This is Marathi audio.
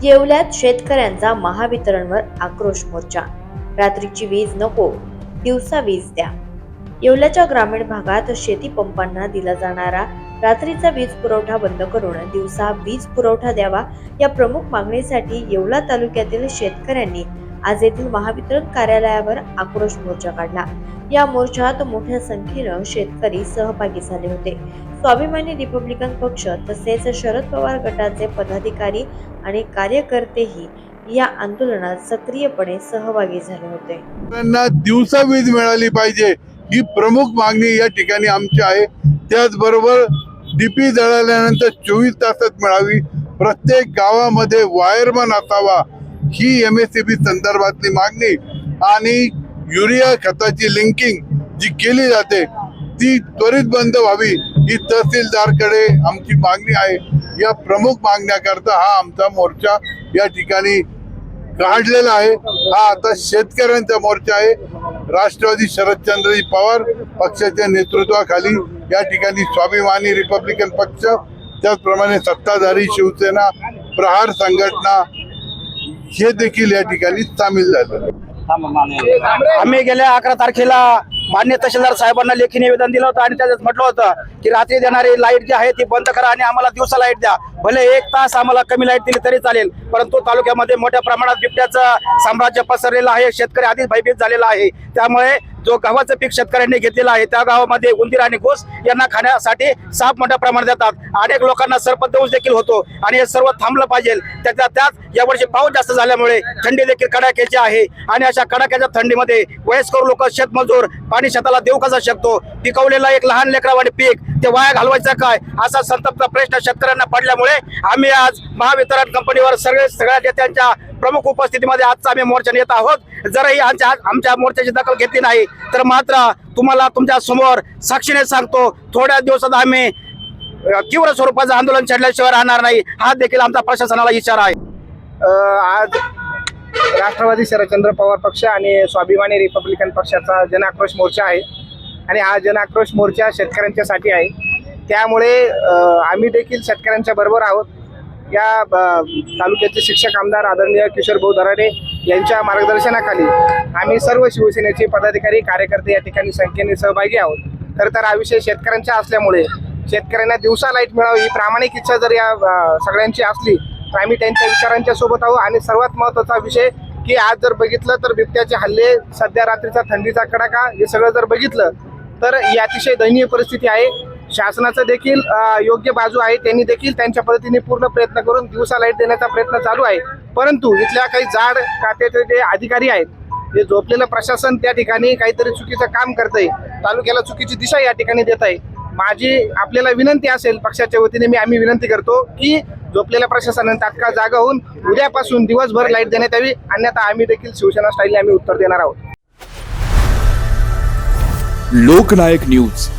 येवल्यात शेतकऱ्यांचा महावितरणवर आक्रोश मोर्चा। रात्रीची वीज नको, दिवसा वीज द्या। येवल्याच्या ग्रामीण भागात शेती पंपांना दिला जाणारा रात्रीचा वीज पुरवठा बंद करून दिवसा वीज पुरवठा द्यावा या प्रमुख मागणीसाठी येवला तालुक्यातील शेतकऱ्यांनी आज येथील महावितरण कार्यालयावर आक्रोश मोर्चा काढला। या मोर्चात मोठ्या संख्येने शेतकरी सहभागी झाले होते। स्वाभिमानी रिपब्लिकन पक्ष तसेच शरद पवार गटाचे पदाधिकारी आणि कार्यकर्तेही या आंदोलनात सक्रियपणे सहभागी झाले होते। त्यांना दिवसा वीज मिळाली पाहिजे ही प्रमुख मागणी या ठिकाणी आमची आहे। त्याचबरोबर डीपी जळाल्यानंतर 24 तासात मिळावी, प्रत्येक गावामध्ये वायरमन असावा ही MSCB संदर्भातली मागणी आणि युरिया खताची लिंकिंग जी केली जाते ती त्वरित बंद व्हावी ही तहसीलदारकडे आमची मागणी आहे। या प्रमुख मागण्याकरता हा आमचा मोर्चा या ठिकाणी काढलेला आहे। हा आता शेतकऱ्यांचा मोर्चा आहे। राष्ट्रवादी शरदचंद्रजी पवार पक्षाच्या नेतृत्वाखाली या ठिकाणी स्वाभिमानी रिपब्लिकन पक्ष, त्याचप्रमाणे सत्ताधारी शिवसेना, प्रहार संघटना हे देखील या ठिकाणी सामील झाले। आम्ही गेल्या 11 तारखेला मान्य तहसीलदार साहेबांना लेखी निवेदन दिलं होतं आणि त्याच्यात म्हटलं होतं की रात्री देणारी लाईट जी आहे ती बंद करा आणि आम्हाला दिवसा लाईट द्या। भले 1 तास आम्हाला कमी लाईट दिली तरी चालेल, परंतु तालुक्यामध्ये मोठ्या प्रमाणात बिबट्याचं साम्राज्य पसरलेलं आहे। शेतकरी आधीच भयभीत झालेला आहे। त्यामुळे जो गव्हाचं पीक शेतकऱ्यांनी घेतलेलं आहे त्या गावामध्ये उंदीर आणि घुस यांना खाण्यासाठी साप मोठ्या प्रमाणात देतात। अनेक लोकांना सर्पदंश देखील होतो आणि हे सर्व थांबलं पाहिजे। त्यात यावर्षी पाऊस जास्त झाल्यामुळे थंडी देखील कडाक्याची आहे आणि अशा कडाक्याच्या थंडीमध्ये वयस्कर लोक, शेतमजूर पाणी शेताला देऊ कसा शकतो? पिकवलेला एक लहान लेकरावाने पीक ते वाया घालवायचं काय असा संतप्त प्रश्न शेतकऱ्यांना पडल्यामुळे आम्ही आज महावितरण कंपनीवर सगळ्या नेत्यांच्या प्रमुख उपस्थितीमध्ये आजचा आम्ही मोर्चा नेत आहोत। जरही आमच्या मोर्चाची दखल घेतली नाही तर मात्र तुम्हाला तुमच्या समोर साक्षीने सांगतो, थोड्या दिवसात आम्ही तीव्र स्वरूपाचं आंदोलन छेडल्याशिवाय राहणार नाही हा देखील आमचा प्रशासनाला इशारा आहे। आज राष्ट्रवादी शरदचंद्र पवार पक्ष आणि स्वाभिमानी रिपब्लिकन पक्षाचा जनाक्रोश मोर्चा आहे आणि हा जनाक्रोश मोर्चा शेतकऱ्यांच्यासाठी आहे। त्यामुळे आम्ही देखील शेतकऱ्यांच्या बरोबर आहोत। या तालुक्याचे शिक्षक आमदार आदरणीय किशोर भाऊ दराडे यांच्या मार्गदर्शनाखाली आम्ही सर्व शिवसेनेचे पदाधिकारी, कार्यकर्ते या ठिकाणी संख्येने सहभागी आहोत। खरं तर हा विषय शेतकऱ्यांचा असल्यामुळे शेतकऱ्यांना दिवसा लाईट मिळावी ही प्रामाणिक इच्छा जर या सगळ्यांची असली तर आम्ही त्यांच्या विचारांच्या सोबत आहोत। आणि सर्वात महत्त्वाचा विषय की आज जर बघितलं तर बिबट्याचे हल्ले, सध्या रात्रीचा थंडीचा कडाका हे सगळं जर बघितलं तर ही अतिशय दयनीय परिस्थिती आहे। शासनाचं देखील योग्य बाजू आहे, त्यांनी देखील त्यांच्या पद्धतीने पूर्ण प्रयत्न करून दिवसा लाईट देण्याचा प्रयत्न चालू आहे। परंतु इथल्या काही जाड खात्याचे जे अधिकारी आहेत, हे झोपलेलं प्रशासन त्या ठिकाणी काहीतरी चुकीचं काम करतंय, तालुक्याला चुकीची दिशा या ठिकाणी देत आहे। माझी आपल्याला विनंती असेल, पक्षाच्या वतीने आम्ही विनंती करतो की झोपलेल्या प्रशासनाने तात्काळ जागा होऊन उद्यापासून दिवसभर लाईट देण्यात यावी, अन्यथा आम्ही देखील शिवसेना स्टाईलने आम्ही उत्तर देणार आहोत। लोकनायक न्यूज